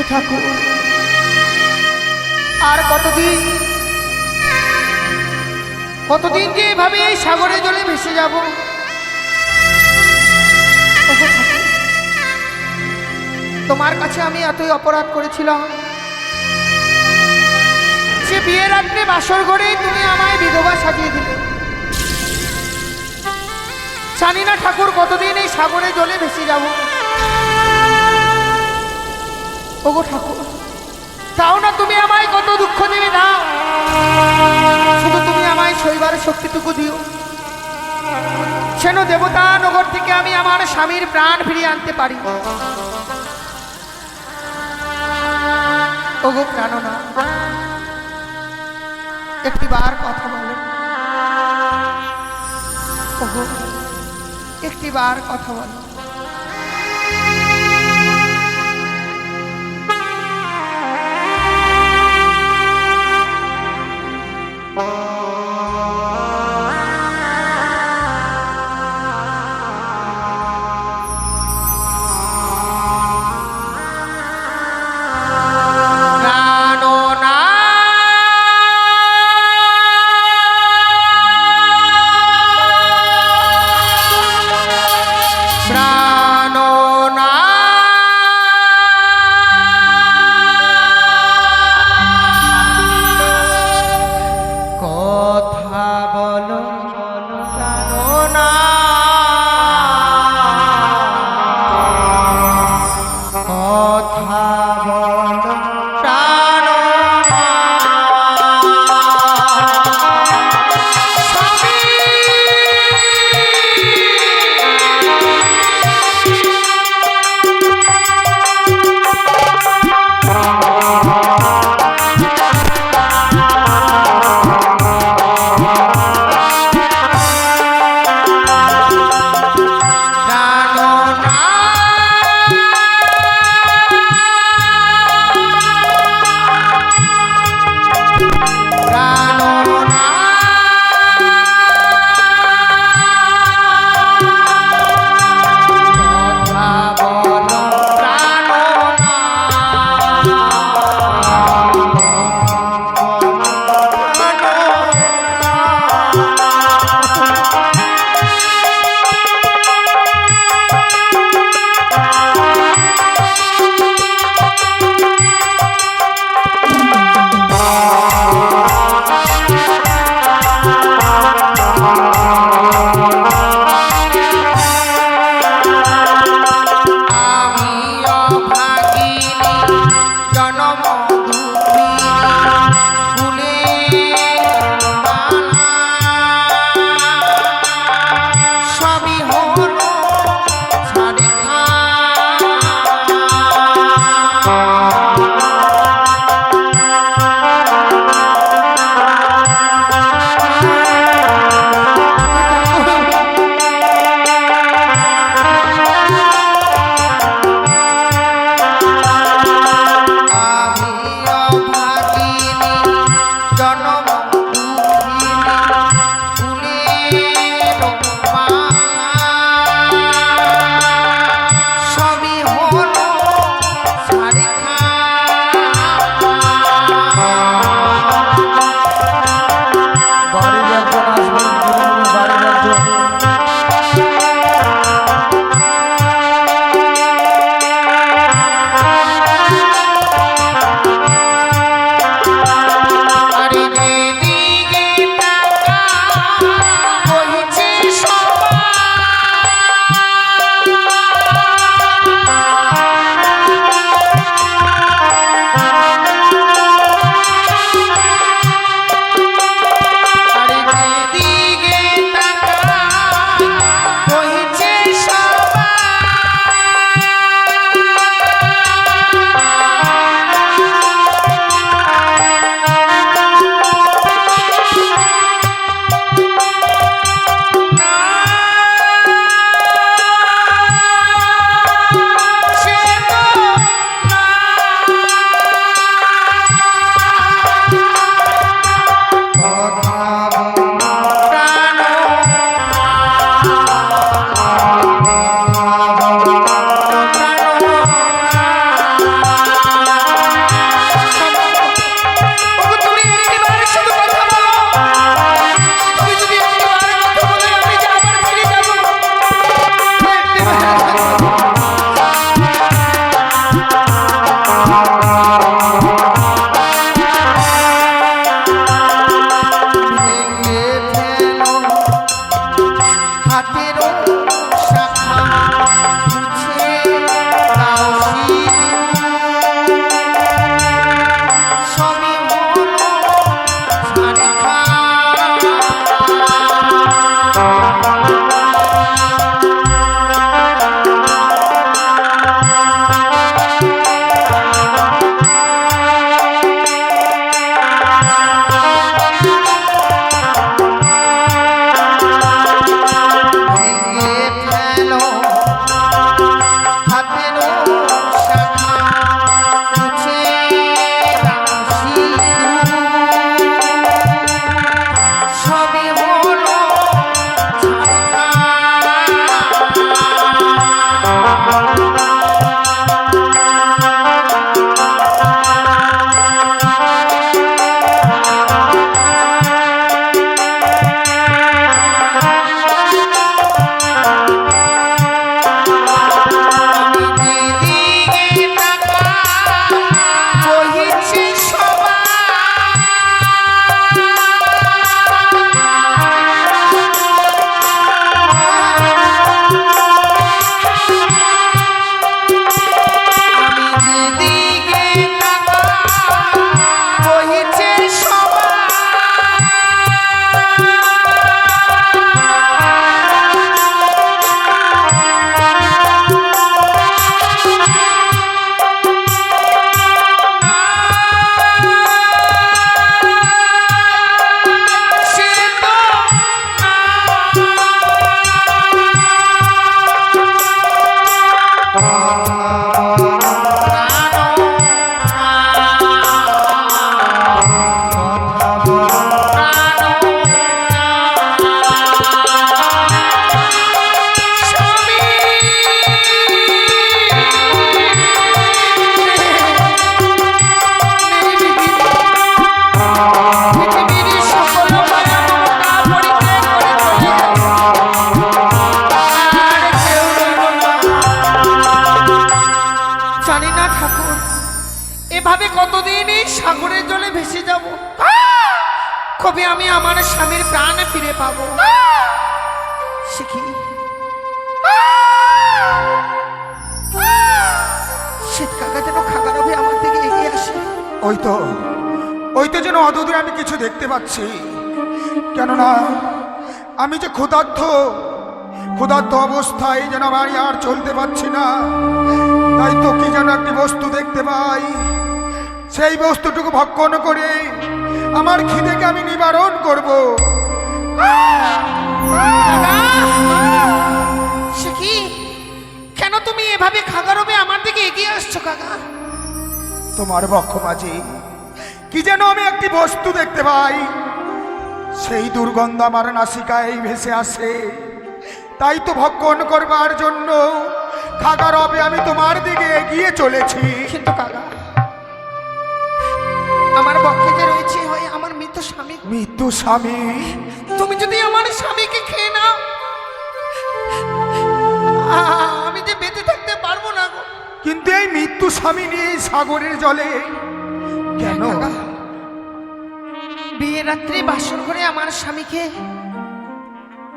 হে ঠাকুর, আর কতদিন কতদিন যে এভাবে এই সাগরে জলে ভেসে যাব। ওগো ঠাকুর, তোমার কাছে আমি এতই অপরাধ করেছিলাম, সে বিয়ের রাত্রে বাসর ঘরে তুমি আমায় বিধবা সাজিয়ে দিলে। জানি না ঠাকুর কতদিন এই সাগরে জলে ভেসে যাব। ওগো ঠাকুর, তাও না তুমি আমায় কত দুঃখ দেবে না, শুধু তুমি আমায় সইবার শক্তিটুকু দিও, যেন দেবতা নগর থেকে আমি আমার স্বামীর প্রাণ ফিরিয়ে আনতে পারি। ওগো প্রাণনা, একটিবার কথা বলো। ওগো, একটিবার কথা বলো। প্রাণনা কবে আমি আমার স্বামীর প্রাণ ফিরে পাবো। সে কি শীত কাকা যেন খাগারবে আমার দিকে এগিয়ে আসে। ওই তো যেন অদূরে আমি কিছু দেখতে পাচ্ছি। কেননা আমি যে ক্ষুধার্ত অবস্থায় যেন আমি আর চলতে পারছি না। তাই তো কি যেন একটি বস্তু দেখতে পাই, সেই বস্তুটুকু ভক্ষণ করে আমার খিদেকে আমি নিবারণ করব। সে কি কেন তুমি এভাবে খাগারবে আমার দিকে এগিয়ে আসছো কাকা? তোমার বক্ষ মাঝে কি যেন আমি একটি বস্তু দেখতে পাই, সেই দুর্গন্ধ আমার নাসিকায় ভেসে আসে। তাই তো ভক্ষণ করবার জন্য খাগারবে আমি তোমার দিকে এগিয়ে চলেছি। কিন্তু কাকা আমার বক্ষে যে রয়েছে হয় আমার মৃত স্বামী। তুমি যদি আমার স্বামীকে খেয়ে নাও আমি যে বেঁচে থাকতে পারবো না গো। কিন্তু এই মৃত্যু স্বামী নিয়ে এই সাগরের জলে কেন? বিয়ের রাত্রে বাসর করে আমার স্বামীকে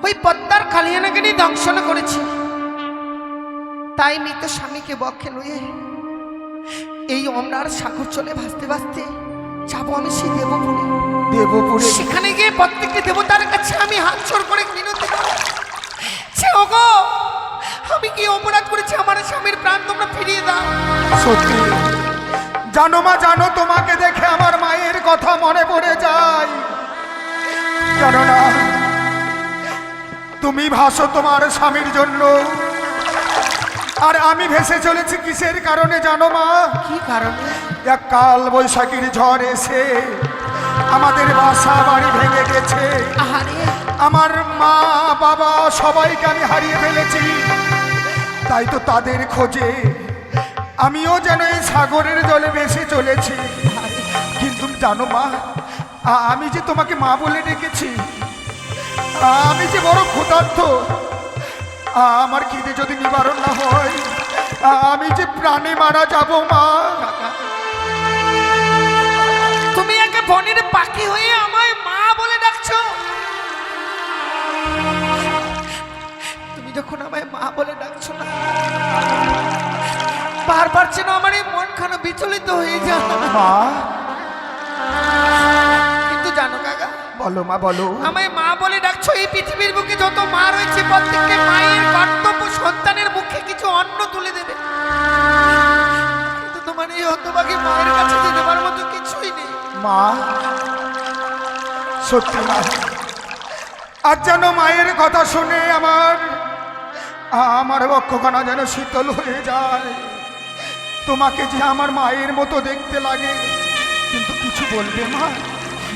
ওই পদ্মার কালিয়ানাকে নিয়ে দংশন করেছি। তাই মৃত স্বামীকে বক্ষে লয়ে এই অমরার সাগর চলে ভাসতে ভাসতে যাবো আমি সেই দেবপুরে। সেখানে গিয়ে প্রত্যেকটি দেবতার কাছে আমি হাত জোড় করে মিনতি করব, সে ওগো আমি কি অপরাধ করেছি, আমার স্বামীর প্রাণ তোমরা ফিরিয়ে দাও। সত্যি জানো মা, জানো তোমাকে দেখে আমার মায়ের কথা মনে পড়ে যায়। কেননা তুমি ভাসো তোমার স্বামীর জন্য, আর আমি ভেসে চলেছি কিসের কারণে জানো মা? কি কারণে? এক কাল বৈশাখীর ঝড় এসে আমাদের বাসা বাড়ি ভেঙে গেছে। আমার মা বাবা সবাইকে আমি হারিয়ে ফেলেছি। তাই তো তাদের খোঁজে আমিও যেন এই সাগরের জলে ভেসে চলেছি। কিন্তু জানো মা, আমি যে তোমাকে মা বলে ডেকেছি, আমি যে বড় ক্ষুধার্ত। আমার খিদে যদি নিবারণ না হয় আমি যে প্রাণে মারা যাব মা। তুমি একে বনের পাখি হয়ে আমায় মা বলে ডাকছো। তুমি যখন আমায় মা বলে ডাকছো না, বারবার যেন আমার এই মনখানা বিচলিত হয়ে যায় মা। কিন্তু জানো কাকা, বলো মা বলো। আমায় মা বলে ডাকছো, এই পৃথিবীর বুকে যত মা রয়েছে প্রত্যেকটা মায়ের কর্তব্য সন্তানের মুখে কিছু অন্ন তুলে দেবে। কিন্তু তোমার এই হতভাগী মায়ের কাছে যে দেবার মতো কিছুই নেই মা। সত্যি মা, আজ যেন মায়ের কথা শুনে আমার বক্ষখানা যেন শীতল হয়ে যায়। তোমাকে যে আমার মায়ের মতো দেখতে লাগে, কিন্তু কিছু বলবে মা?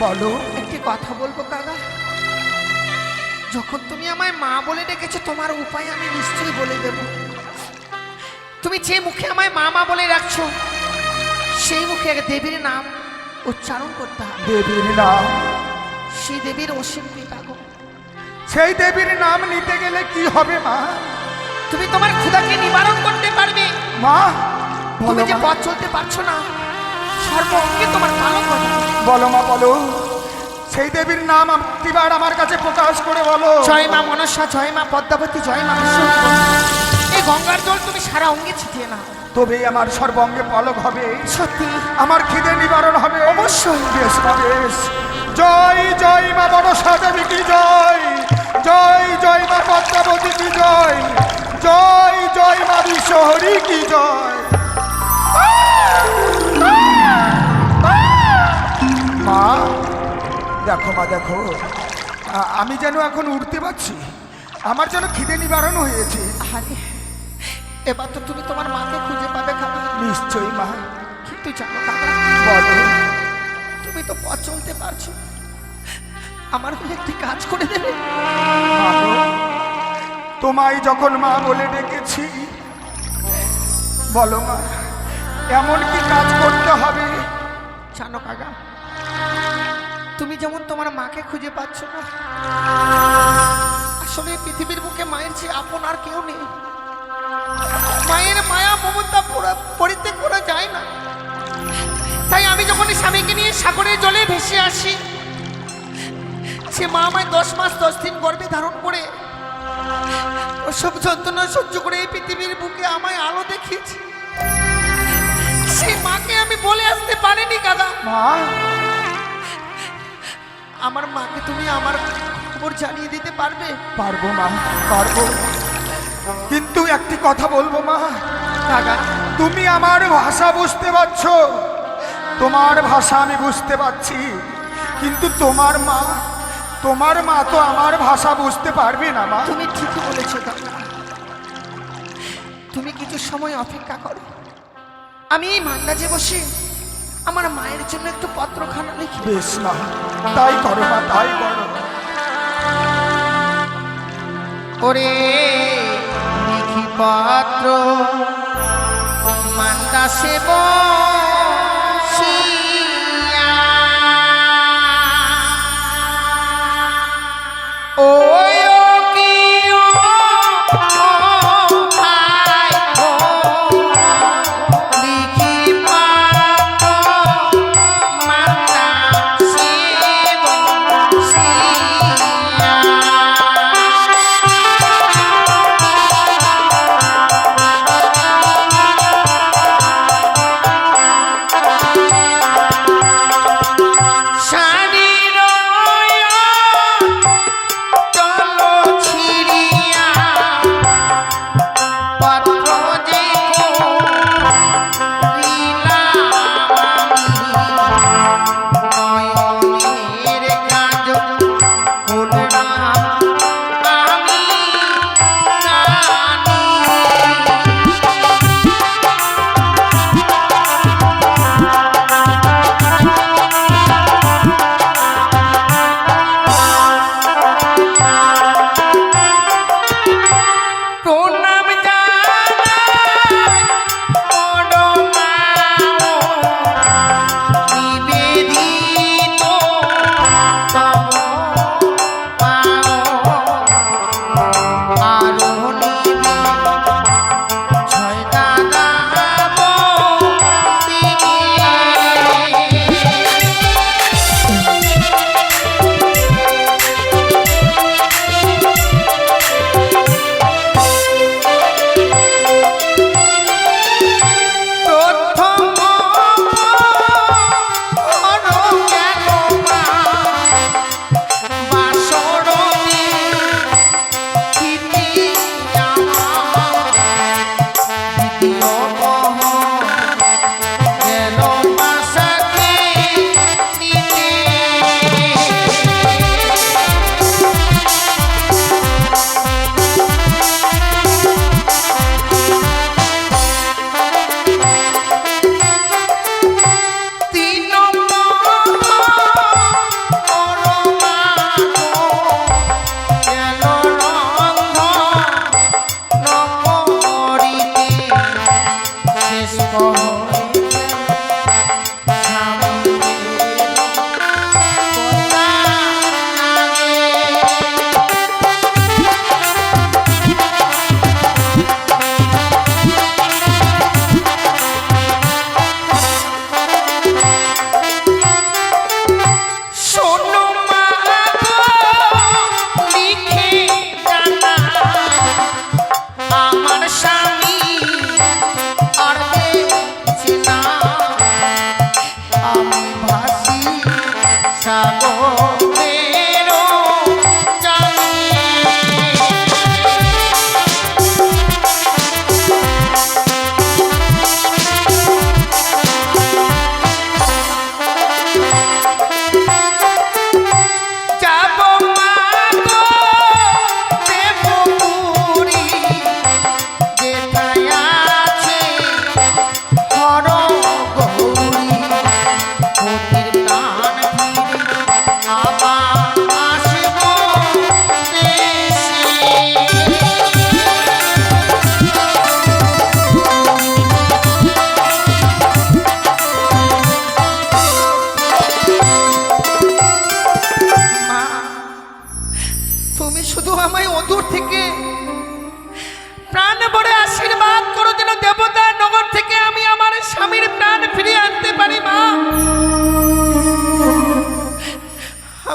বলো। একটি কথা বলবো কাকা, যখন তুমি আমায় মা বলে ডেকেছো তোমার উপায় আমি নিশ্চয়ই বলে দেব। তুমি যে মুখে আমায় মা মা বলে রাখছো সেই মুখে এক দেবীর নাম উচ্চারণ করতে হবে। দেবীর নাম? সেই দেবীর অসীম কৃপা গো। সেই দেবীর নাম নিতে গেলে কি হবে মা? তুমি তোমার ক্ষুধাকে নিবারণ করতে পারবে মা। তুমি যে পথ চলতে পারছো না, সর্বঙ্গে তোমার পালন করবে। বলো মা বলো, সেই দেবীর নাম একটিবার আমার কাছে প্রকাশ করে বলো। জয় মা মনসা, জয় মা পদ্মাবতী, জয় মা বিশ্বহরি। এই গঙ্গার জল তুমি সারা অঙ্গে ছিটিয়ে নাও, তবেই আমার সর্বঙ্গে পলক হবে। সত্যি আমার খিদে নিবারণ হবে। অবশ্যই। বেশ মা বেশ। জয় জয় মা মনসা দেবী কি জয়, জয় জয় মা পদ্মাবতী কি জয়, জয় জয় মা বিশ্বহরি কি জয়। মা দেখো মা দেখো, আমি যেন এখন উঠতে পারছি, আমার যেন খিদে নিবারণ হয়েছে। আরে এবার তো তুমি তোমার মাকে খুঁজে পাবে কাকা। নিশ্চয়ই মা। কিন্তু জানো কাকা, বলো। তুমি তো পথ চলতে পারছো, আমার হলে একটি কাজ করে দেবে। তোমায় যখন মা বলে ডেকেছি, বলো মা এমন কি কাজ করতে হবে? জানো কাকা, তুমি যেমন তোমার মাকে খুঁজে পাচ্ছ না, আসলে পৃথিবীর বুকে মায়ের চেয়ে আপন আর কেউ নেই। মায়ের মায়া মমতা পরিত্যাগ করা যায় না। তাই আমি যখন স্বামীকে নিয়ে সাগরের জলে ভেসে আসি, সে মা আমায় 10 মাস 10 দিন গর্ভে ধারণ করে সব যন্ত্রণা সহ্য করে এই পৃথিবীর বুকে আমায় আলো দেখিয়েছে। সেই মাকে আমি বলে আসতে পারিনি কাকা। মা, আমার মাকে তুমি আমার খবর জানিয়ে দিতে পারবে? পারবো মা, পারবো, কিন্তু একটি কথা বলবো মা। কাকা, তুমি আমার ভাষা বুঝতে পারছো, তোমার ভাষা আমি বুঝতে পারছি, কিন্তু তোমার মা তো আমার ভাষা বুঝতে পারবে না মা। তুমি ঠিকই বলেছো কাকা। তুমি কিছু সময় অপেক্ষা করো, আমি এই মান্দাজে বসে আমার মায়ের জন্য একটু পত্রখানা লিখি। বেশ মা, তাই করো মা, তাই করো। ওরে লিখি পত্র মান্দাসে বসিয়া, ও কি ও আই গো, লিখি পত্র মান্দাসে বসিয়া।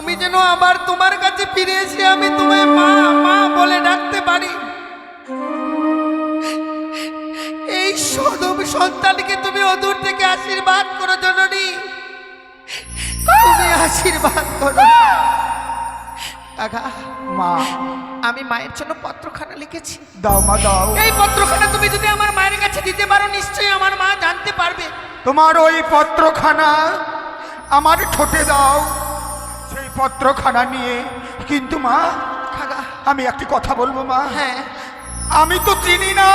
আমি যেন আবার তোমার কাছে ফিরে এসে আমি তোমায় মা মা বলে ডাকতে পারি। এই সদম সন্তানকে তুমি অদূর থেকে আশীর্বাদ করো জননী, তুমি আশীর্বাদ করো। কাকা, মা আমি মায়ের জন্য পত্রখানা লিখেছি। দাও মা দাও। এই পত্রখানা তুমি যদি আমার মায়ের কাছে দিতে পারো, নিশ্চয়ই আমার মা জানতে পারবে। তোমার ওই পত্রখানা আমার ঠোঁটে দাও, সেই পত্রখানা নিয়ে। কিন্তু মা, কাকা, আমি একটি কথা বলবো মা। হ্যাঁ, আমি তো চিনি না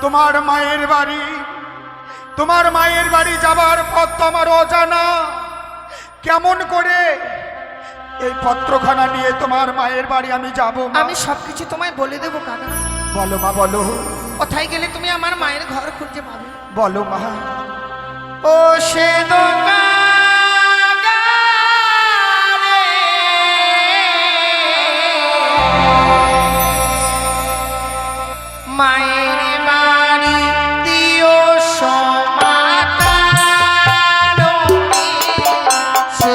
তোমার মায়ের বাড়ি। তোমার মায়ের বাড়ি যাবার পথ তো আমার অজানা। কেমন করে এই পত্রখানা নিয়ে তোমার মায়ের বাড়ি আমি যাব? আমি সবকিছু তোমায় বলে দেবো কাকা। বলো মা বলো। কোথায় গেলে তুমি আমার মায়ের ঘর খুঁজে পাবে? বলো মা। ও সে মায়ের বাড়ি দিও সমাতার, সে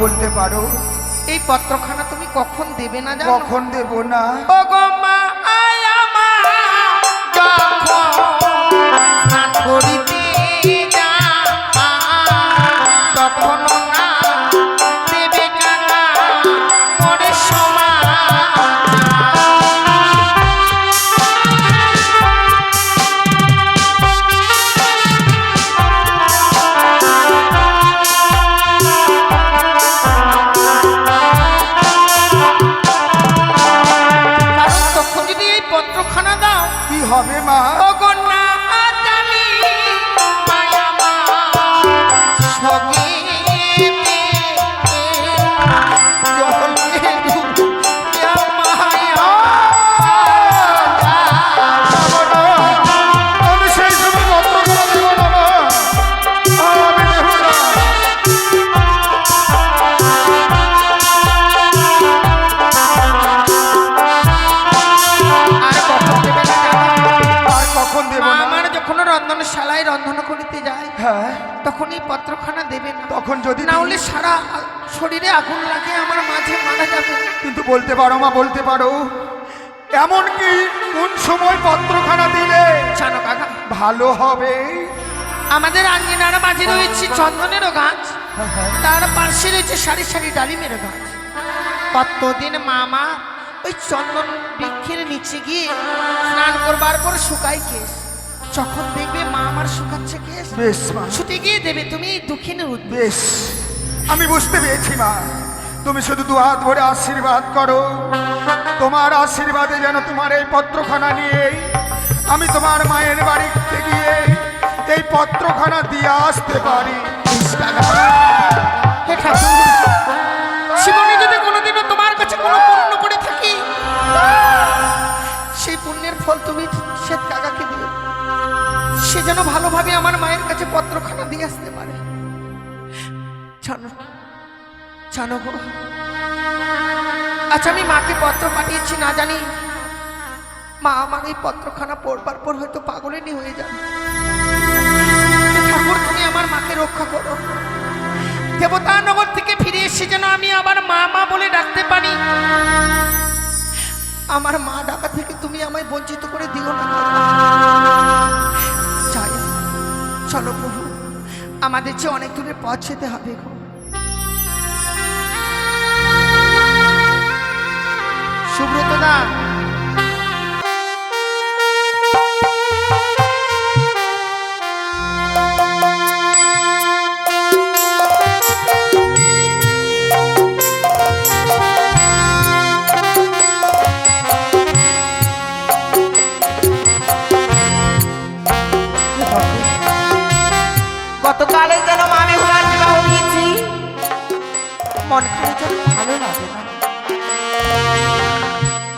বলতে পারো এই পত্রখানা তুমি কখন দেবে না জানো? কখন দেব না? ও গো মা, আয়া মা, যখন স্নান করিতে যা, তখন না দেবে কাকা করে সমান। পত্রখানা দাও, কি হবে মা? ও কন্যা জানি মায়া মা সগে আমি সেই সময় পত্রখানা দেব না মা, আমি দেব না। আমার যখন রন্ধনশালায় রন্ধন করিতে যায়, হ্যাঁ, তখন এই পত্রখানা দেবে না। তখন যদি না হলে সারা শরীরে আগুন লাগে, আমার মাঝে মারা যাবে। কিন্তু বলতে পারো মা, বলতে পারো এমন কি কোন সময় পত্রখানা দিলে জানো কাকা ভালো হবে? আমাদের আঞ্জিনার মাঝে রয়েছে চন্দনেরও গাছ, তার পাশে রয়েছে সারি সারি ডালিমের গাছ। কতদিন মামা ওই চন্দন বৃক্ষের নিচে গিয়ে স্নান করবার পর শুকাই কেশ, যখন দেখবে মা আমার শুকাচ্ছে কেশ, বেশ মা, ছুটে গিয়ে দেবে। তুমি দুঃখিনী উঠবে। বেশ, আমি বুঝতে পেরেছি মা। তুমি শুধু দু হাত ভরে আশীর্বাদ করো, তোমার আশীর্বাদে যেন তোমার এই পত্রখানা নিয়ে আমি তোমার মায়ের বাড়িতে গিয়ে এই পত্রখানা দিয়ে আসতে পারি। হে ঠাকুর, জীবনে যদি কোনোদিনও তোমার কাছে কোনো পুণ্য করে থাকি, সেই পুণ্যের ফল তুমি শ্বেত কাকাকে দিও, সে যেন ভালোভাবে আমার মায়ের কাছে পত্রখানা দিয়ে আসতে পারে। জানো জানো গো, আচ্ছা আমি মাকে পত্র পাঠিয়েছি না জানি মা আমার এই পত্রখানা পড়বার পর হয়তো পাগলেনি হয়ে যাবে। ঠাকুর তুমি আমার মাকে রক্ষা করো, দেবতানগর থেকে ফিরে এসে যেন আমি আবার মা মা বলে ডাকতে পারি। আমার মা ডাকা থেকে তুমি আমায় বঞ্চিত করে দিও না। চাই চলো প্রভু, আমাদের যে অনেক দূরে পথ যেতে হবে গো। সুব্রত দা, মন খালি যেন ভালো লাগে না।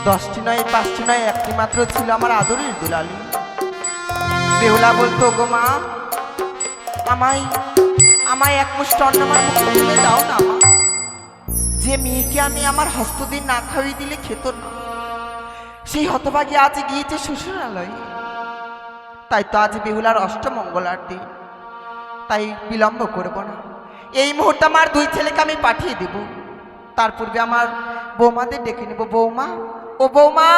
10টি নয় 5টি নয় একটি মাত্র ছিল আমার আদরের দুলালি। বেহুলা বলতো, গো মা, আমায় এক মুষ্টি অন্ন আমার মুখে তুলে দাও না মা। যে মেয়েকে আমি আমার হস্ত দিয়ে না খাইয়ে দিলে খেত না, সেই হতভাগী আজ গিয়েছে শ্বশুরালয়ে। তাই তো আজ বেহুলার অষ্টমঙ্গলার দিন, তাই বিলম্ব করব না। এই মুহূর্তে আমার 2 ছেলেকে আমি পাঠিয়ে দেব। তার পূর্বে আমার বৌমাদের ডেকে নেব। বৌমা, ও বৌমা।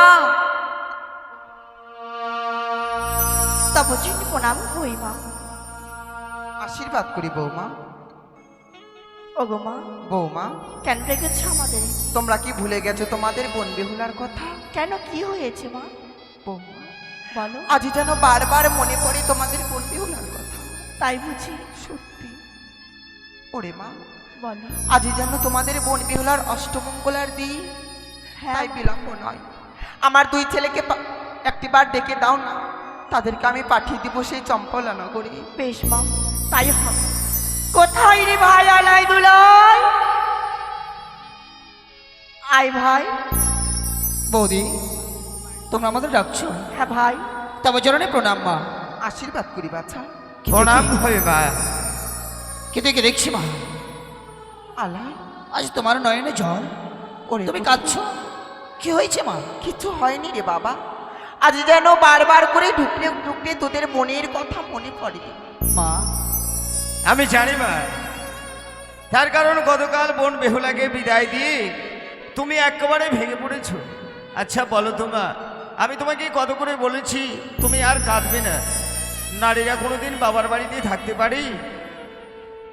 তব জন্য প্রণাম হই মা। আশীর্বাদ করি বৌমা। ওগো মা, বৌমা, কেন রেখেছ আমাদের? তোমরা কি ভুলে গেছো তোমাদের বোন বেহুলার কথা? কেন, কি হয়েছে মা? বৌমা, বলো। আজ যেন বারবার মনে পড়ে তোমাদের বোন বেহুলার কথা। তাই বুঝি? সত্যি ওরে মা, বলো। আজ যেন তোমাদের বোন বেহুলার অষ্টমঙ্গলার দিন। হ্যাঁ। তাই বিলম্ব নয়, আমার 2 ছেলেকে একটিবার ডেকে দাও না। তাদেরকে আমি পাঠিয়ে দিব সেই চম্পলা নগরে। বেশ মা, তাই হবে। কোথায় রে ভাই আলাই দুলাই? আয় ভাই। বৌদি, তোমরা আমাদের ডাকছো? হ্যাঁ ভাই। তবে চরণে প্রণাম মা। আশীর্বাদ করি বাছা। প্রণাম হয় মা। কেটে কে দেখছি মা, আলা, আজ তোমার নয়নে জল, ওরে তুমি পুত্র, কাঁদছো, কি হয়েছে মা? কিছু হয়নি রে বাবা। আজ যেন বারবার করে ঢুকলে ঢুকলে তোদের মনের কথা মনে পড়ে। মা, আমি জানি মা, তার কারণ গতকাল বোন বেহুলাকে বিদায় দিয়ে তুমি একেবারে ভেঙে পড়েছ। আচ্ছা বলো তো মা, আমি তোমাকে কত করে বলেছি তুমি আর কাঁদবে না? নারীরা কোনোদিন বাবার বাড়িতে থাকতে পারে?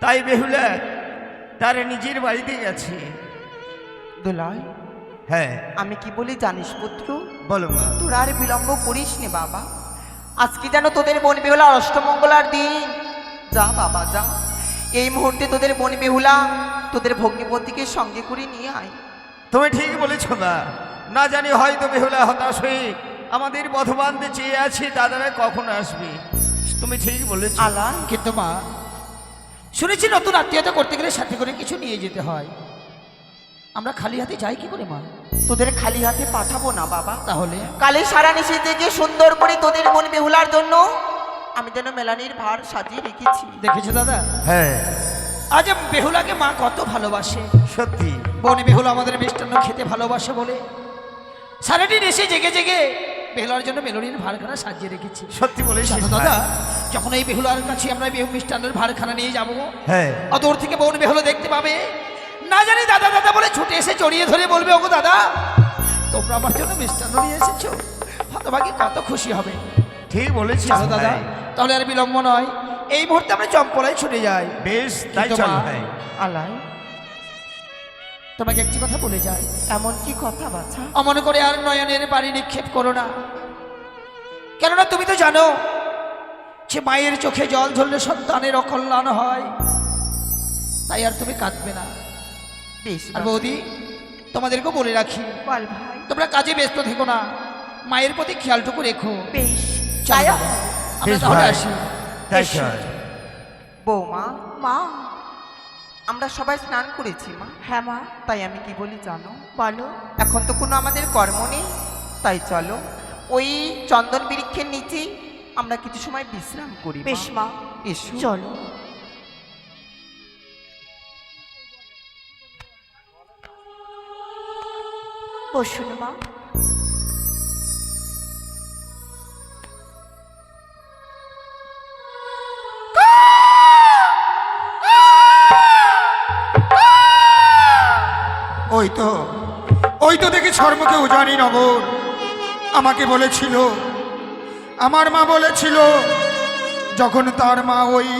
তাই বেহুলা তার নিজের বাড়িতে গেছে। দুলাই, হ্যাঁ আমি কি বলি জানিস পুত্র? বলো মা। তোরা আর বিলম্ব করিস নে বাবা। আজকে যেন তোদের বোন বেহুলা অষ্টমঙ্গলার দিন। যা বাবা যা, এই মুহূর্তে তোদের বোন বেহুলা তোদের ভগ্নিপতিকে সঙ্গে করে নিয়ে আয়। তুমি ঠিক বলেছ মা। না জানি হয়তো বেহুলা হতাশ হয়ে আমাদের পথবান্ধে চেয়ে আছে, দাদারা কখন আসবে। তুমি ঠিক বলেছ। আলা, কিন্তু মা, শুনেছি নতুন আত্মীয়তা করতে গেলে সাথে করে কিছু নিয়ে যেতে হয়। আমরা খালি হাতে যাই কি করে মা? তোদের খালি হাতে পাঠাবো না বাবা। তাহলে কালে সারা নিশি থেকে সুন্দর করে তোদের বোন বেহুলার জন্য আমি যেন মেলানির ভার সাজিয়ে রেখেছি। দেখেছো দাদা, হ্যাঁ আজ বেহুলাকে মা কত ভালোবাসে। সত্যি। বোন বেহুলা আমাদের মিষ্টান্ন খেতে ভালোবাসে বলে সারাদিন এসে জেগে জেগে বেহুলার জন্য মেলনির ভাড়খানা সাজিয়ে রেখেছি। সত্যি বলেছিস জানো ভাই। দাদা, যখন এই বেহুলার কাছে আমরা মিষ্টান্নের ভাড়খানা নিয়ে যাব, হ্যাঁ অদূর থেকে বোন বেহুলা দেখতে পাবে, না জানি দাদা দাদা বলে ছুটে এসে জড়িয়ে ধরে বলবে, ওগো দাদা, তোমরা আমার জন্য মিষ্টান্ন নিয়ে এসেছো। হতভাগী কত খুশি হবে। ঠিক বলেছিস জানো দাদা, ভাই। তাহলে আর বিলম্ব নয়, এই মুহূর্তে আমরা চম্পলায় ছুটে যাই। বেশ তাই কিন্তু চল মা, ভাই। আলাই, তোমাকে একটি কথা বলে যাই। এমন কি কথা বাছা? অমন করে আর নয়নের বাড়ি নিক্ষেপ করো না। কেননা তুমি তো জানো যে মায়ের চোখে জল ঝরলে সন্তানের অকল্যাণ হয়। তাই আর তুমি কাঁদবে না। বেশ আর বাছা। বৌদি, তোমাদেরকেও বলে রাখি, বল ভাই। তোমরা কাজে ব্যস্ত থেকো না, মায়ের প্রতি খেয়ালটুকু রেখো। বেশ চলো তাই বাবা, হবে। আমরা বেশ তাহলে ভাই। আসি। তাই এসো। চল। বৌমা, মা। আমরা সবাই স্নান করেছি মা। হ্যাঁ মা, তাই আমি কি বলি জানো? বলো। এখন তো কোনো আমাদের কর্ম নেই, তাই চলো ওই চন্দন বৃক্ষের নিচে আমরা কিছু সময় বিশ্রাম করি। বেশ মা, এসো। চলো। বসুন মা। ওই তো দেখি শর্মকে উজানি নগর আমাকে বলেছিল, আমার মা বলেছিল, যখন তার মা ওই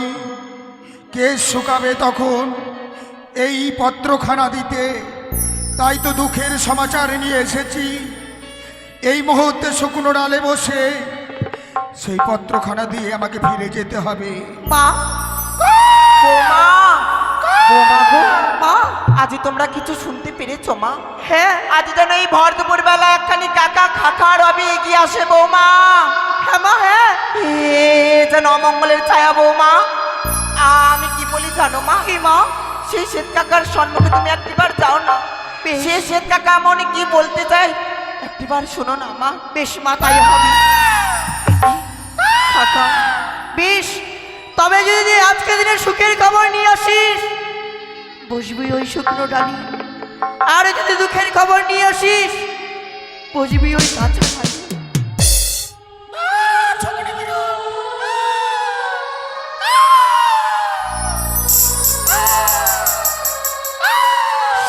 কেশ শুকাবে তখন এই পত্রখানা দিতে। তাই তো দুঃখের সমাচার নিয়ে এসেছি। এই মুহূর্তে শুকনো ডালে বসে সেই পত্রখানা দিয়ে আমাকে ফিরে যেতে হবে। মা, বৌমা, বৌমা গো, মা, আজ তোমরা কিছু শুনতে পেরেছো মা? হ্যাঁ। আজ যেন এই ভর দুপুর বেলা একখানি কাকা খাকা রবি এগিয়ে আসে বৌমা। হ্যাঁ মা, হ্যাঁ। এ যেন অমঙ্গলের ছায়া বৌমা। আমি কি বলি জানো মা? কি মা? সেই শ্বেত কাকার সম্মুখে তুমি একটিবার যাও না। বেশ। সে শ্বেত কাকা মনে কি বলতে চায় একটিবার শোনো না মা। বেশ মা, তাই হবে। কাকা, বেশ, তবে যদি আজকে দিনের সুখের খবর নিয়ে আসিস, বসবি ওই শুকনো ডালি। আর যদি দুঃখের খবর নিয়ে আসিস, বসবি ওই কাঁচা ডালি।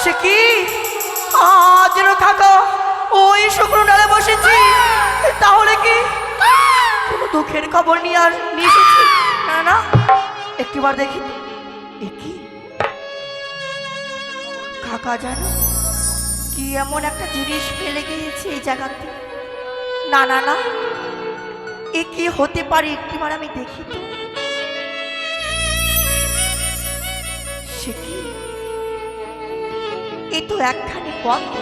সে কি আজ কাকা ওই শুকনো ডালে বসেছি, তাহলে কি কোনো দুঃখের খবর নিয়ে এসেছি? না না, একটিবার দেখি তো। এ কি কাকা, জানো কি এমন একটা জিনিস ফেলে গিয়েছে এই জায়গাতে? না না না, এ কি হতে পারে? একটিবার আমি দেখি তো। সে কি, এ তো একখানি পত্র।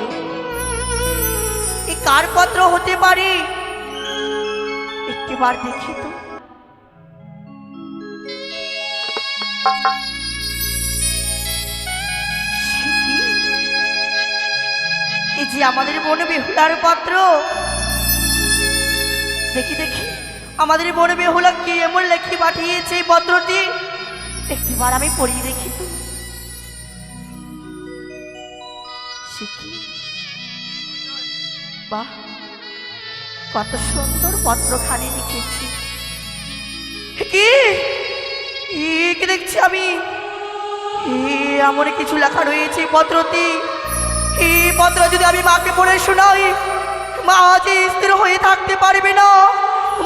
এ কার পত্র হতে পারে? একটিবার দেখি তো। সে কি, এই যে আমাদের বন বেহুলার পত্র। দেখি দেখি আমাদের বন বেহুলা কি এমন লেখি পাঠিয়েছে এই পত্রটি। একটিবার আমি পড়িয়ে দেখি তো। সে কি, বাহ, কত সুন্দর পত্রখানি লিখেছি। কি কি দেখছি আমি? এমন কিছু লেখা রয়েছে পত্রটি। এই পত্র যদি আমি মাকে পড়ে শোনাই, মা যে স্থির হয়ে থাকতে পারবে না,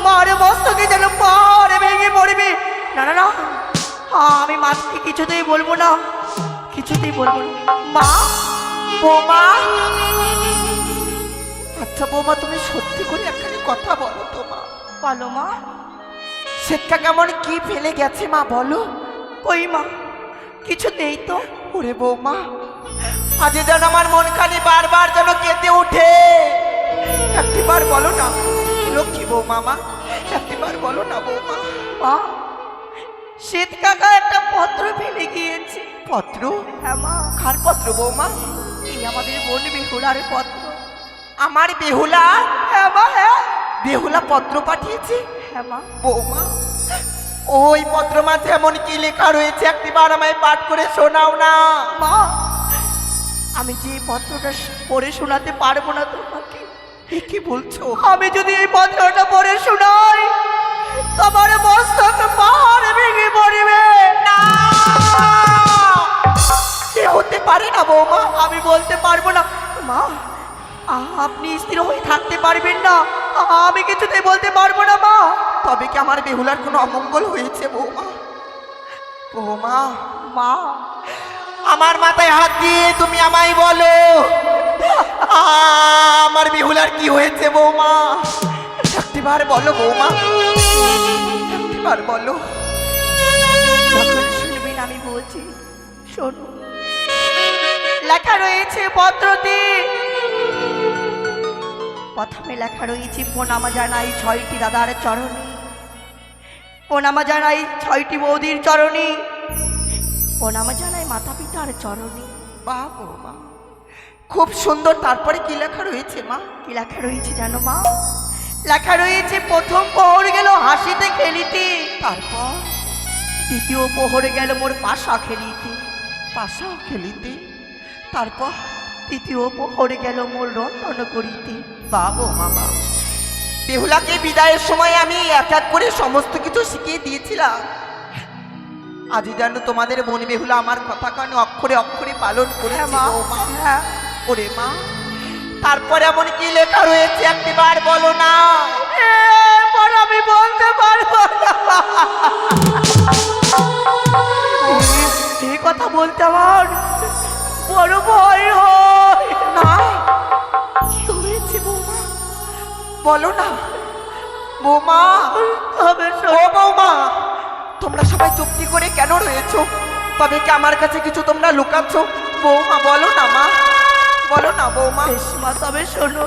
মার মস্তকে যেন পার ভেঙে পড়বে। না না না, আমি মাকে কিছুতেই বলবো না, কিছুতেই বলবো না। মা, বৌমা, আচ্ছা বৌমা, তুমি সত্যি করে একখানি কথা বলো তো মা। বলো মা। শ্বেত কাকা মনে কি ফেলে গেছে মা, বলো। কই মা, কিছু নেই তো। ওরে বৌমা, আজ যেন আমার মনখানি বারবার যেন কেঁদে উঠে। একটিবার বলো না লক্ষ্মী বৌমা, মা একটিবার বলো না বৌমা। মা, শ্বেত কাকা একটা পত্র ফেলে গিয়েছে। পত্র? হ্যাঁ মা। কার পত্র বৌমা? এই আমাদের বোন বেহুলার পত্র। আমার বেহুলা? হ্যাঁ মা, হ্যাঁ। বেহুলা পত্র পাঠিয়েছে? হ্যাঁ মা। বৌমা, ওই পত্র মাঝে এমন কি লেখা রয়েছে একটিবার আমায় পাঠ করে শোনাও না। মা, আমি যে এই পত্রটা পড়ে শোনাতে পারবো না তোমাকে। এ কি বলছো? আমি যদি এই পত্রটা পড়ে শোনাই, তোমার মস্তক পাহাড় ভেঙে পড়বে। না, এ হতে পারে না বৌমা। আমি বলতে পারবো না মা। আপনি স্থির হয়ে থাকতে পারবেন না, আমি কিছুতেই বলতে পারবো না মা। তবে কি আমার বেহুলার কোনো অমঙ্গল হয়েছে বৌমা? বৌমা, মা, আমার মাথায় হাত দিয়ে তুমি আমায় বলো, আমার বেহুলার কি হয়েছে বৌমা? একটিবার বলো বৌমা, একটিবার বলো। যখন শুনবেন আমি বলছি, শোনো। লেখা রয়েছে পত্রটি, প্রথমে লেখা রয়েছে প্রণামা জানাই 6টি দাদার চরণে, প্রণামা জানাই 6টি বৌদির চরণে, প্রণামা জানাই মাতা পিতার চরণে। বাহ বৌমা, খুব সুন্দর। তারপরে কি লেখা রয়েছে মা? কি লেখা রয়েছে জানো মা? লেখা রয়েছে প্রথম প্রহর গেল হাসিতে খেলিতে, তারপর দ্বিতীয় প্রহরে গেল মোর পাশা খেলিতে, পাশাও খেলিতে, তারপর তৃতীয় প্রহরে গেল মোর রন্ধন করিতে। বাবু মামা, বেহুলাকে বিদায়ের সময় আমি এক এক করে সমস্ত কিছু শিখিয়ে দিয়েছিলাম। আজ যেন তোমাদের বোন বেহুলা আমার কথা কানে অক্ষরে অক্ষরে পালন করে মা, মা। হ্যাঁ। ওরে মা, তারপরে এমন কি লেখা রয়েছে একটিবার বলো না। এরপর আমি বলতে পারবো না। এই কথা বলতে আমার বড় ভয় হয়। না, কি হয়েছে বৌমা? বলো না বৌমা। তবে ও বৌমা, তোমরা সবাই চুপটি করে কেন রয়েছো? তবে কি আমার কাছে কিছু তোমরা লুকাচ্ছ? বৌমা বলো না মা, বলো না বৌমা। মা, তবে শোনো।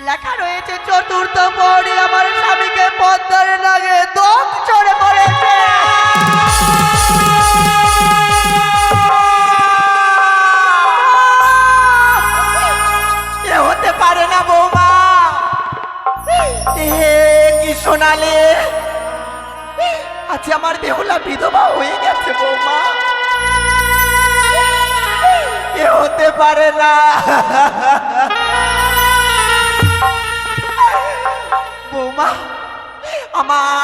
লেখা রয়েছে চতুর্থ পরে আমার স্বামীকে পদ্মার লাগে দম চড়ে পড়েছে। হতে পারে না। বৌমা,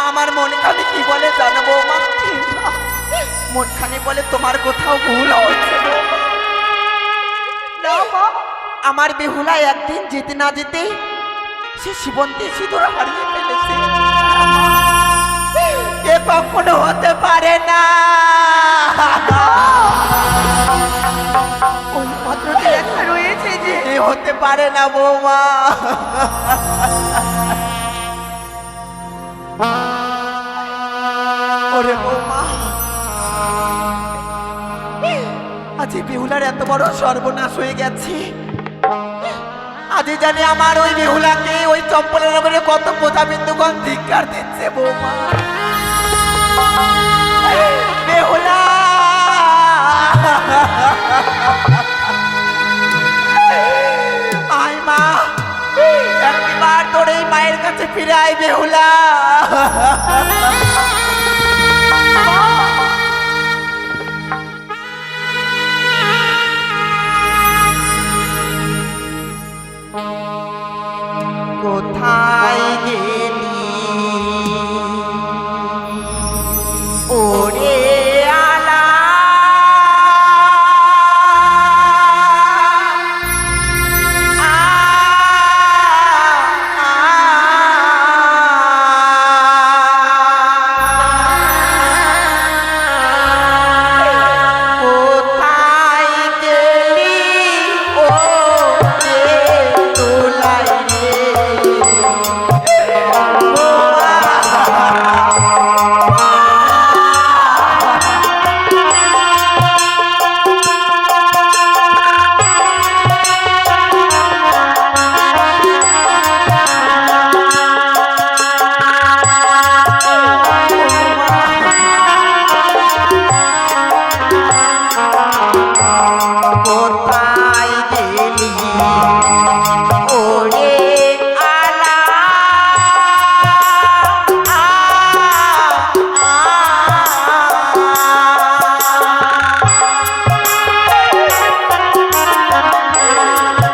আমার মনখানে কি বলে জানো বৌমা? মনখানে বলে তোমার কোথাও ভুল হচ্ছে বৌমা। না মা, আমার বেহুলা একদিন যেতে না যেতে সে জীবন্তে সিঁদুর হারিয়ে ফেলেছে। এ কখনো হতে পারে না। ওই পত্রটি লেখা রয়েছে যে এ হতে পারে না বৌমা। ওরে বৌমা, আজ এই বেহুলার এত বড় সর্বনাশ হয়ে গেছে। আজ জানি আমার ওই বেহুলাকে ওই চম্পলের উপরে কত প্রজা বিন্দুগণ ধিক্কার দিচ্ছে বৌমা। বেহুলা, আয় মা, একবার তোর এই মায়ের কাছে ফিরে আয় বেহুলা। কোথায় গেলি ওরে আলা? কোথায় গেলি ও তোলাই কোথায় গেলি ওরে আলা?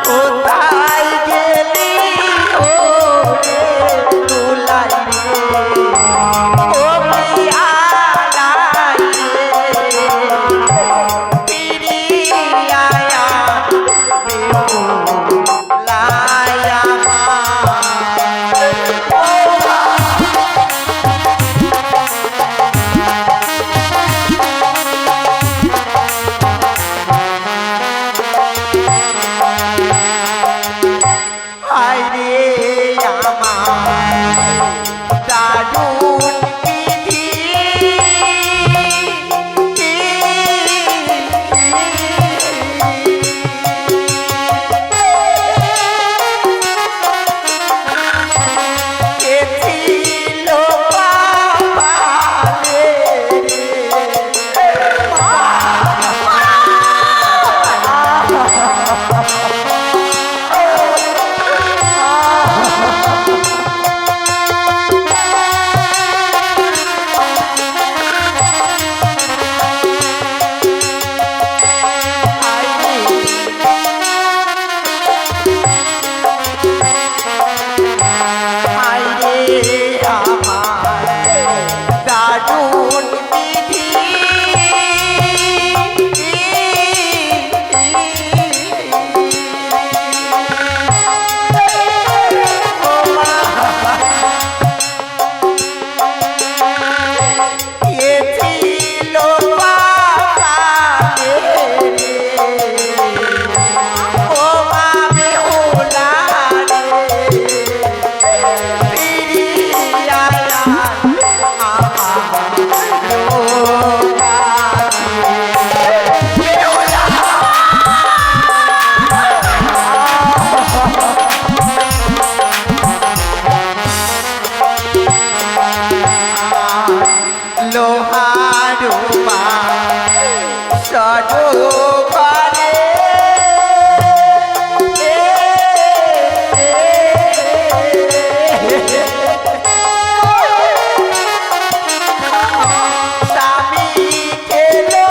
কোথায় গেলি ওরে তোলাই রে? ও পিয়ালাই রে, পিরিয়ায়া বেহুলায়া মা। হায় রে আমার দারুণ বিধি, কে ছিল কপালে হায় রে আমার দারুণ বিধি। কে ছিল কপালে রে, ও মা বেহুলা রে, পিরিয়ায়া আমার বেহুলা। লোহারুমা সরোবরে স্বামী খেলো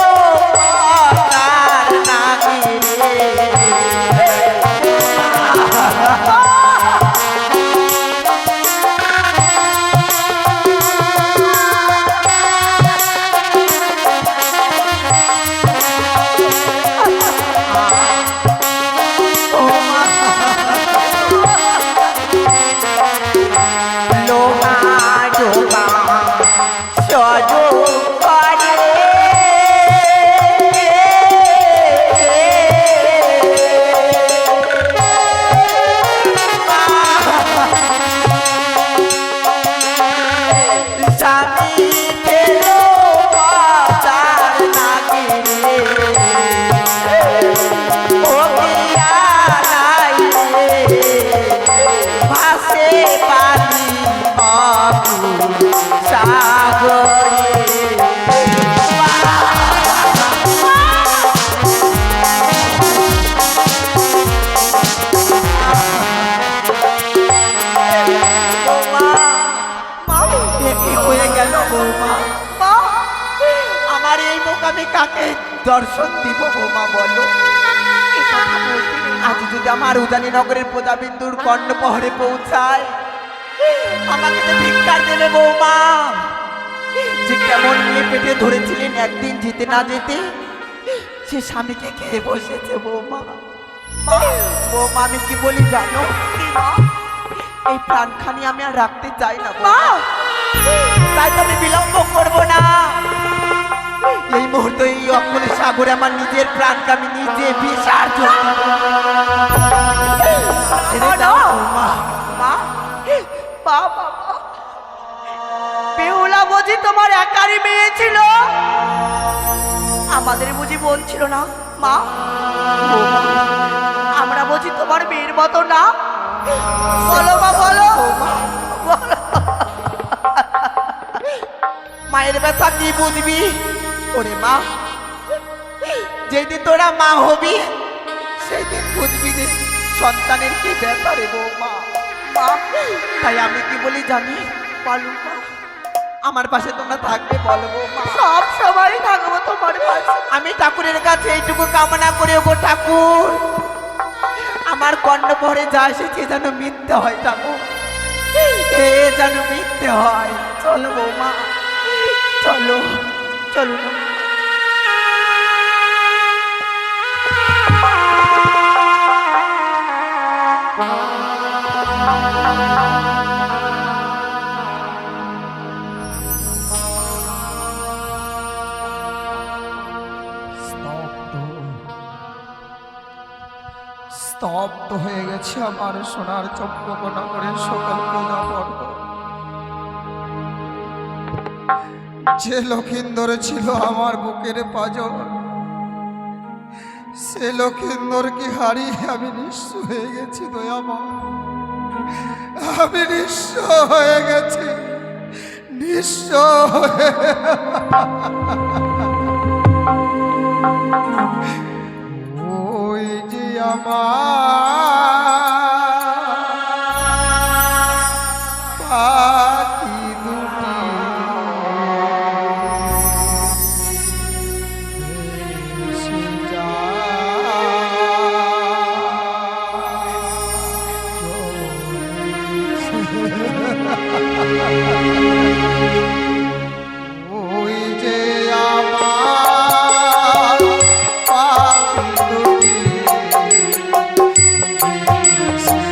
তার নামি রে। আমি কাকে দর্শন দিব বৌমা বলো? এ কথা বলতে নেই। আজ যদি আমার উজানি নগরের প্রজাবিন্দুর কর্ণপহরে পৌঁছায়, আমাকে তো ভিক্ষার দেবে বৌমা। যে কেমন নিয়ে পেটে ধরেছিলেন, একদিন যেতে না যেতে সে স্বামীকে খেয়ে বসেছে বৌমা। মা, বৌমা আমি কি বলি জানো? এই প্রাণখানি আমি আর রাখতে চাই না মা, মা, তাই তো আমি বিলম্ব করবো না। এই মুহূর্তে এই অকুল সাগরে আমার নিজের প্রাণকে আমি নিজে বিসর্জন দিব। ছেড়ে দাও বৌমা। মা, মা, বাবা, বেহুলা বুঝি তোমার একারই মেয়ে ছিল? আমাদের বুঝি বোন ছিল না? মা, বৌমা, আমরা বুঝি তোমার মেয়ের মতো না? বলো মা, বলো। বলো। মায়ের ব্যথা কি বুঝবি? ওরে মা, যেদিন তোরা মা হবি সেই দিন বুঝবি যে সন্তানের কি ব্যথা রে বৌমা। মা, তাই আমি কি বলি জানি? বলো মা, আমার পাশে তোমরা থাকবে বলো বৌমা। সব সময় থাকবো তোমার পাশে। আমি ঠাকুরের কাছে এইটুকু কামনা করে, ওগো ঠাকুর, আমার কর্ণপহরে যা এসেছে যেন মিথ্যে হয় ঠাকুর, এ যেন মিথ্যে হয়। চলো বৌমা, চলো চলো না। স্তব্ধ হয়ে গেছে আমার সোনার চম্পকনগরের সকল প্রজাবর্গ। যে লক্ষিন্দর ছিল আমার বুকের পাঁজর, সে লক্ষিন্দরকে হারিয়ে আমি নিঃস্ব হয়ে গেছি দয়াময়। আমি নিঃস্ব হয়ে গেছি, নিঃস্ব হয়ে। ওই যে আমার পাখি দুটি ভেসে ওই যে আমার পাখি দুটি ভেসে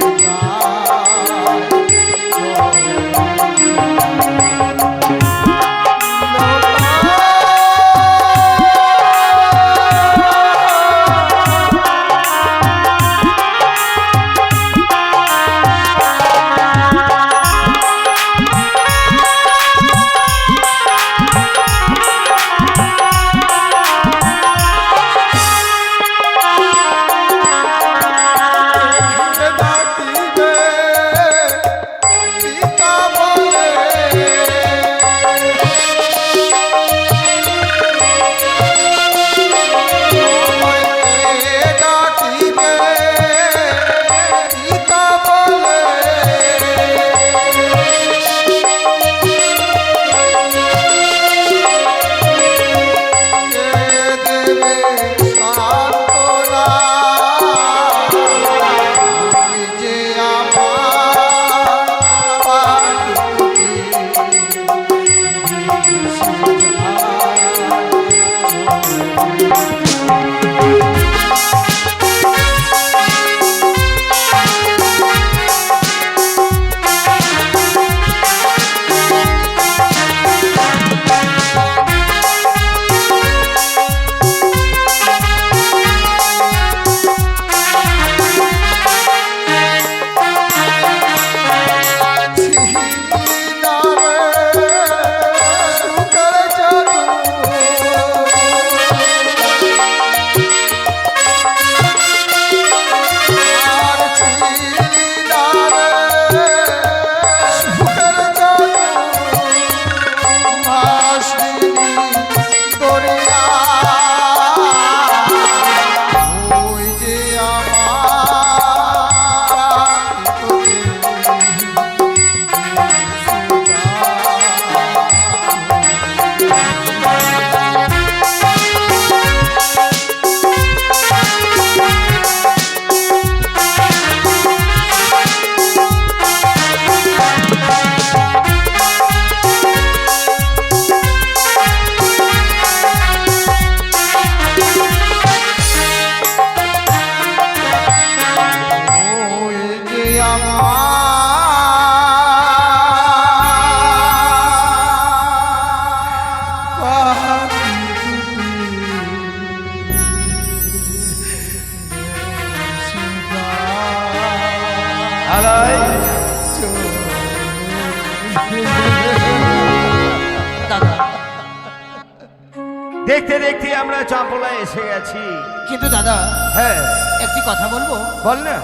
দেখতে দেখতে আমরা চম্পলায় এসে গেছি। কিন্তু দাদা হ্যাঁ একটি কথা বলবো, বল না।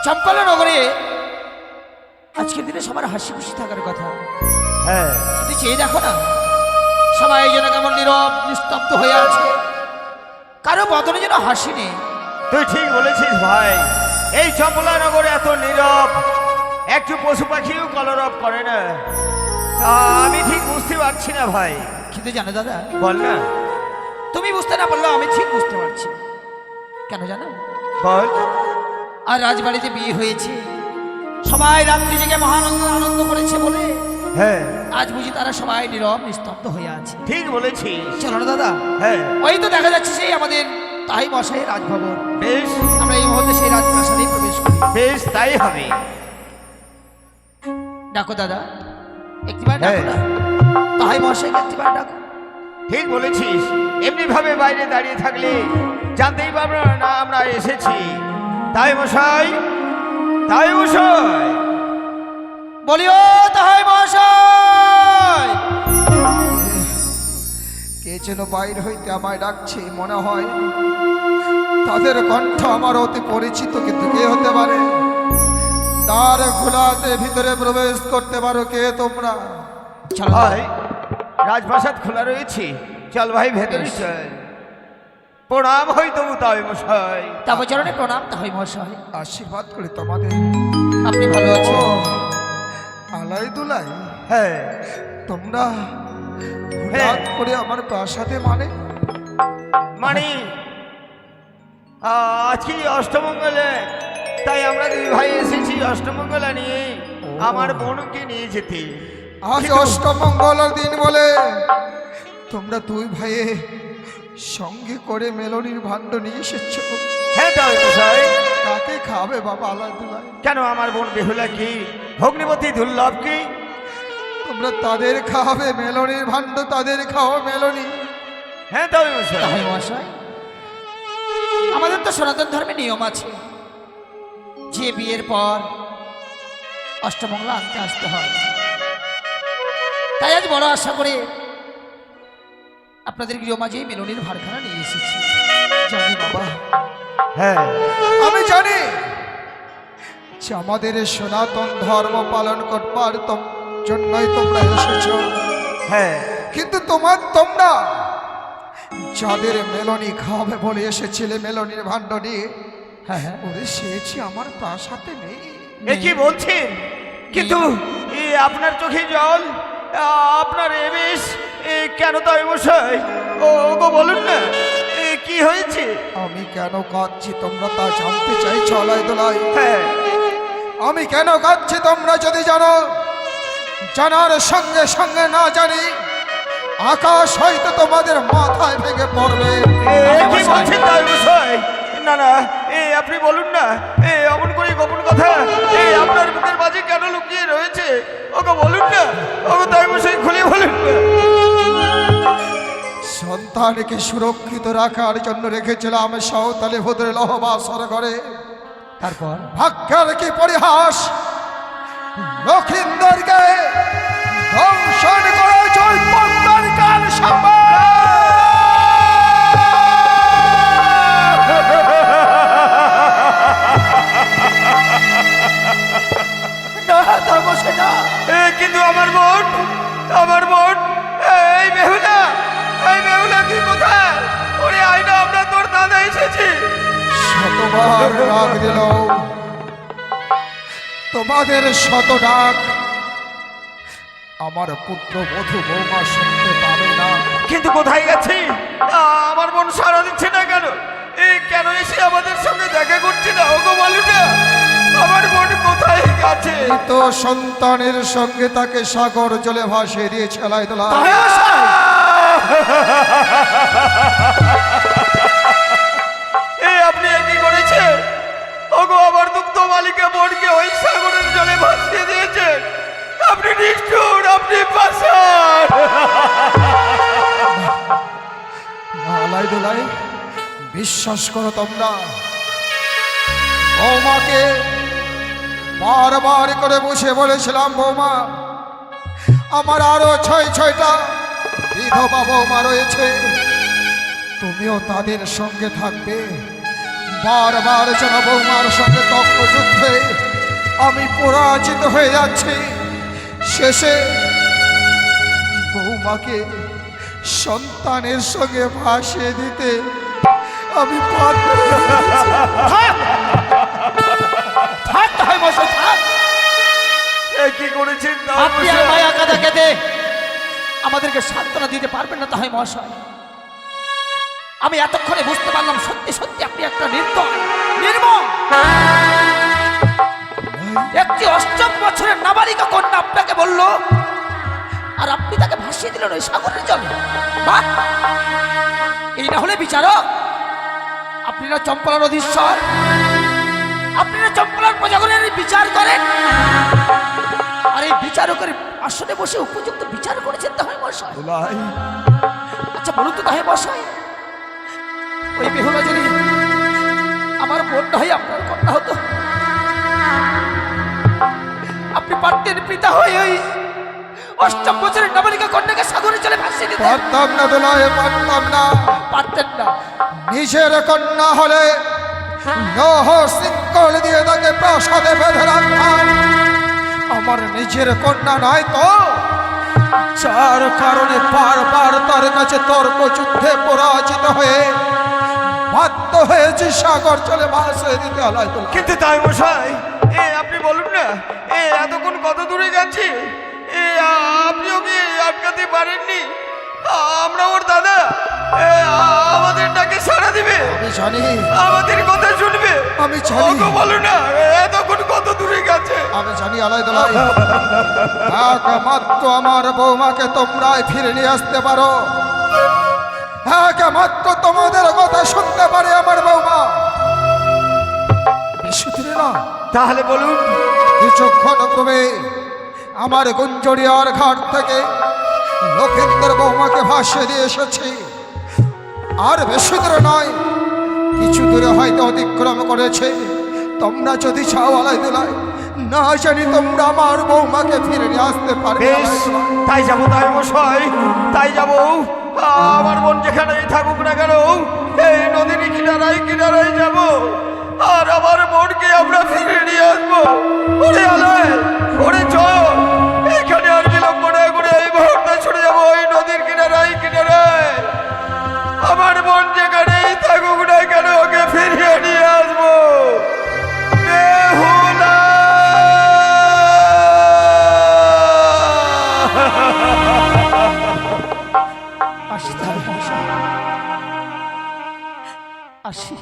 চম্পালা নগরে আজকের দিনে সবার হাসি খুশি থাকার কথা, হ্যাঁ কিন্তু চেয়ে দেখো না, সবাই যেন কেমন নীরব নিস্তব্ধ হয়ে আছে, কারো বদনে যেন হাসি নেই। তুই ঠিক বলেছিস ভাই, এই চম্পলা নগরে এত নীরব, একটু পশু পাখিও কলরব করে না। আমি ঠিক বুঝতে পারছি না ভাই। কিন্তু জানো দাদা, বল না। তুমি বুঝতে না পারলেও আমি ঠিক বুঝতে পারছি। কেন জানো? বল। আর রাজবাড়িতে বিয়ে হয়েছে, সবাই রাত্রি জেগে মহানন্দ আনন্দ করেছে বলে হ্যাঁ আজ বুঝি তারা সবাই নীরব নিস্তব্ধ হয়ে আছে। ঠিক বলেছিস। চলো না দাদা, হ্যাঁ ওই তো দেখা যাচ্ছে সেই আমাদের তাই মশাই রাজভবন। বেশ আমরা এই মুহূর্তে সেই রাজপ্রাসাদে প্রবেশ করি। বেশ তাই হবে। ডাকো দাদা, একটিবার ডাকো না, তাই মশাইকে একটিবার ডাকো। ঠিক বলেছিস, এমনি ভাবে বাইরে দাঁড়িয়ে থাকলে জানতেই পারবো না আমরা এসেছি। তাই মশাই, তাই মশাই। বলিও তাই মশাই। কে যেন বাইরে হইতে আমায় ডাকছে, মনে হয় তাদের কণ্ঠ আমার অতি পরিচিত, কিন্তু কে হতে পারে? দ্বার খোলাতে ভিতরে প্রবেশ করতে পারো কে তোমরা? চলো ভাই, রাজপ্রাসাদ খোলা রয়েছে, চল ভাই ভেতরে চল। প্রণাম হই তবু তাই মশাই। তারপর চরণে প্রণাম তাই মশাই। আশীর্বাদ করি তোমাদের। আপনি ভালো আছেন? আলাই দুলাই, হ্যাঁ তোমরা হঠাৎ করে আমার প্রাসাদে মানে আজকে অষ্টমঙ্গলে, তাই আমরা দুই ভাই এসেছি অষ্টমঙ্গলা নিয়ে আমার বোনকে নিয়ে যেতে। আজ অষ্টমঙ্গলের দিন বলে তোমরা দুই ভাইয়ে সঙ্গে করে মেলনির ভাণ্ড নিয়ে এসেছো। হ্যাঁ তাই মশাই। কাকে খাবে বাবা আলাই দুলাই? কেন আমার বোন বেহুলা কি, ভগ্নিপতি দুর্লভ কি? তোমরা তাদের খাওয়াবে মেলনির ভাণ্ড, তাদের খাও মেলনি। হ্যাঁ তাই মশাই। তাই মশাই, আমাদের তো সনাতন ধর্মে নিয়ম আছে যে বিয়ের পর অষ্টমঙ্গলা আনতে আসতে হয়। তাই আজ বড় আশা করে আপনাদের গৃহমাঝে মেলনির ভাড়খানা নিয়ে এসেছি। জানি বাবা, হ্যাঁ আমি জানি যে আমাদের এই সনাতন ধর্ম পালন করবার জন্যই তোমরা এসেছো, হ্যাঁ কিন্তু তোমরা যাদের মেলনি খাওয়াবে বলে এসেছিলে মেলনির ভাণ্ড নিয়ে, হ্যাঁ হ্যাঁ, ওরে সেছি আমার প্রাসাদে নেই। এ কি বলছেন? কিন্তু আপনার চোখে জল, আপনার এবেশ কেন তাই মশাই? ও গো বলুন না, কি হয়েছে? আমি কেন কাঁদছি তোমরা তা জানতে চাইছো আলাই দোলাই? হ্যাঁ আমি কেন কাঁদছি তোমরা যদি জানো, জানার সঙ্গে সঙ্গে না জানি আকাশ হয়তো তোমাদের মাথায় ভেঙে পড়বে। কি বলছেন তাই মশাই? না না, আপনি বলুন না, অমন করে গোপন কথা আপনার বুকের মাঝে কেন লুকিয়ে রয়েছে? ওকে বলুন না, ওকে তাই মশাই খুলে বলুন না। সন্তানকে সুরক্ষিত রাখার জন্য রেখেছিলাম সাঁওতালি ভদ্রে লহবাসর ঘরে। তারপর ভাগ্যের কি পরিহাস, লক্ষিন্দরকে ধ্বংসন করে জয়পন্দার কাল কিন্তু আমার বোন এই বেহুলা কি কোথায়? ওরে আইনা, আমরা তোর দাদা এসেছি। শতবার ডাক দিল, তোমাদের শত ডাক আমার পুত্র বধূ বৌমা শুনতে পাবে না। কিন্তু কোথায় গেছি? আমার বোন সারা দিচ্ছে না কেন? কেন এসে আমাদের সঙ্গে দেখা করছে না? ওগো বলুন না, আমার বোন কোথায় গেছে? তো সন্তানের সঙ্গে তাকে সাগর জলে ভাসিয়ে দিয়েছে আলাই দোলা। আপনি কি করেছেন? ওগো আমার দুগ্ধ মালিকা বোনকে ওই সাগরের জলে ভাসিয়ে দিয়েছেন। আপনি নিষ্ঠুর, আপনি পাষাণ। আলাই দোলাই, বিশ্বাস করো তোমরা, বৌমাকে বারবার করে বসে বলেছিলাম, বৌমা আমার আরো ছয়টা বিধবা বৌমা রয়েছে, তুমিও তাদের সঙ্গে থাকবে। বারবার যেন বৌমার সঙ্গে তর্কযুদ্ধে আমি পরাজিত হয়ে যাচ্ছি, শেষে বৌমাকে সন্তানের সঙ্গে ভাসিয়ে দিতে আমি বাধ্য হয়েছি। থাক তাই মশাই থাক। এ কি করেছেন আপনি আর মায়া কাদা কেঁদে আমাদেরকে সান্ত্বনা দিতে পারবেন না তাই মহাশয়। আমি এতক্ষণে বুঝতে পারলাম সত্যি সত্যি আপনি একটা নির্মম একটি 8 বছরের নাবালিকা কন্যা আপনাকে বলল, আর আপনি তাকে ভাসিয়ে দিলেন ওই সাগরের জলে। বাহ! এই না হলে বিচারক, আপনি না চম্পলার অধীশ্বর, আপনি না চম্পলার প্রজাগণের বিচার করেন, আর এই বিচারকের আসনে বসে উপযুক্ত বিচার করেছেন তাহলে মশাই। আচ্ছা বলুন তো তাহে মশাই, ওই বেহুলা যদি আমার বোন হয়ে আপনার কন্যা হতো, আপনি পারতেন পিতা হয়ে ওই 8 বছরের নাবালিকা কন্যাকে সাগরে চলে ভাসিয়ে দিতে? পারতাম না দোলায়, পারতাম না। পারতেন না? নিজের কন্যা হলে লৌহ শৃঙ্খল দিয়ে তাকে প্রাসাদে বেঁধে রাখতাম। আমার নিজের কন্যা নয় তো, যার কারণে বারবার তার কাছে তর্ক যুদ্ধে পরাজিত হয়ে বাধ্য হয়েছি সাগর চলে ভাসিয়ে দিতে। আলাই তো কিন্তু তাই মশাই, আপনি বলুন না, এতক্ষণ কত দূরে গেছে, আপনিও কি আটকাতে পারেননি? আমরা ওর দাদা, আমাদের ডাকে সাড়া দিবে, আমি জানি, আমাদের কথা শুনবে। আমি জানি। ওকে বলো না, এতক্ষণ কত দূরে গেছে। আমি জানি আলাই দোলাই, একমাত্র আমার বৌমাকে তোমরাই ফিরে নিয়ে আসতে পারো। একমাত্র তোমাদের কথা শুনতে পারে আমার বৌমা। বিশুদ্ধি না, তাহলে বলুন। কিছুক্ষণ পূর্বে আমার গুঞ্জরিয়ার ঘাট থেকে লক্ষেন্দ্র বৌমাকে ভাসিয়ে দিয়ে এসেছি। আর বেশি দূরে নয়, কিছু দূরে হয়তো অতিক্রম করেছে। তোমরা যদি চাও আলাই দোলাই, না জানি তোমরা আমার বৌমাকে ফিরে নিয়ে আসতে পারবে। বেশ, তাই যাবো তাই মশাই, তাই যাবো। আমার বোন যেখানেই থাকুক না কেন, এই নদীর কিনারায় কিনারায় যাব, আর আমার বোনকে আমরা ফিরে নিয়ে আসবো। ওরে আলাই, ওরে চল, এখানে আর বিলম্ব না করে এই মুহূর্তে ছুটে যাবো ওই নদীর কিনারায় কিনারায়। আমার বোন যেখানেই থাকুক না কেন, ওকে ফিরিয়ে নিয়ে আসবো। বেহুলা! আসি তাহলে মশাই, আসি।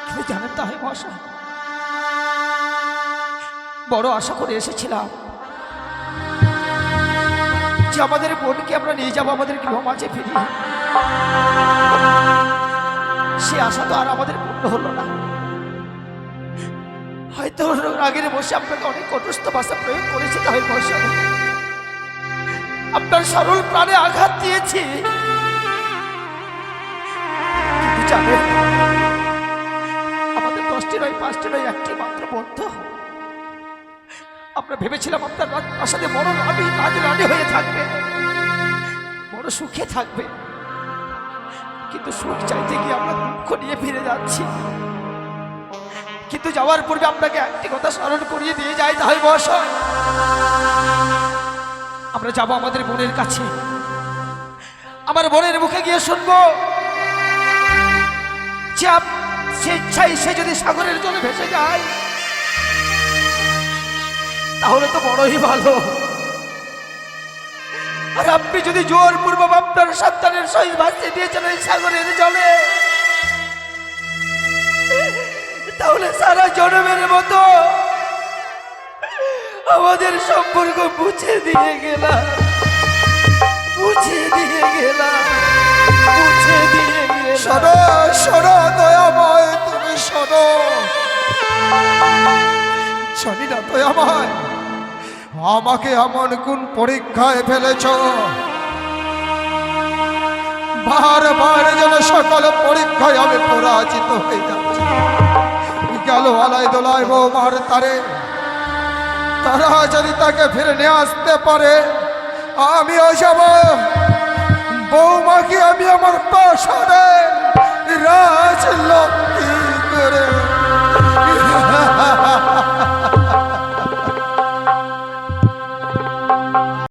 কিন্তু জানেন তাহে মশাই, বড় আশা করে এসেছিলাম যে আমাদের বোনকে আমরা নিয়ে যাবো আমাদের গৃহ মাঝে ফিরিয়ে। সে আশা তো আর আমাদের পূর্ণ হলো না। হয়তো আগের বসে আপনাকে অনেক কটস্থ ভাষা প্রয়োগ করেছি তাই মশাই, আপনার সরল প্রাণে আঘাত দিয়েছি। কিন্তু জানেন, আমাদের 10টি নয় 5টি নয়, একটি মাত্র বন্ধু। আমরা ভেবেছিলাম আপনার রাজপ্রাসাদে বড় রানী হয়ে থাকবে, বড় সুখে থাকবে। কিন্তু সুখ চাইতে গিয়ে আমরা দুঃখ নিয়ে ফিরে যাচ্ছি। কিন্তু যাওয়ার পূর্বে আপনাকে একটি কথা স্মরণ করিয়ে দিয়ে যায় তাই মহাশয়, আমরা যাব আমাদের বোনের কাছে। আমার বোনের মুখে গিয়ে শুনবো যে স্বেচ্ছায় সে যদি সাগরের জলে ভেসে যায় তাহলে তো বড়ই ভালো। আর আপনি যদি জোরপূর্বক আপনার সন্তানের সহিত ভাসিয়ে দিয়েছেন ওই সাগরের জলে, তাহলে সারা জনমের মতো আমাদের সম্পর্ক মুছে দিয়ে গেলাম, মুছে দিয়ে গেলাম, মুছে দিয়ে গেলাম। শোনো শোনো দয়াময়, তুমি শোনো। জানি না দয়াময়, আমাকে এমন কোন পরীক্ষায় ফেলেছ, বারবার যেন সকল পরীক্ষায় আমি পরাজিত হয়ে যাচ্ছি। গেল আলাই দোলাই বৌমার তারে, তারা যদি তাকে ফিরে নিয়ে আসতে পারে আমিও যাব। বৌমাকে আমি আমার বাসা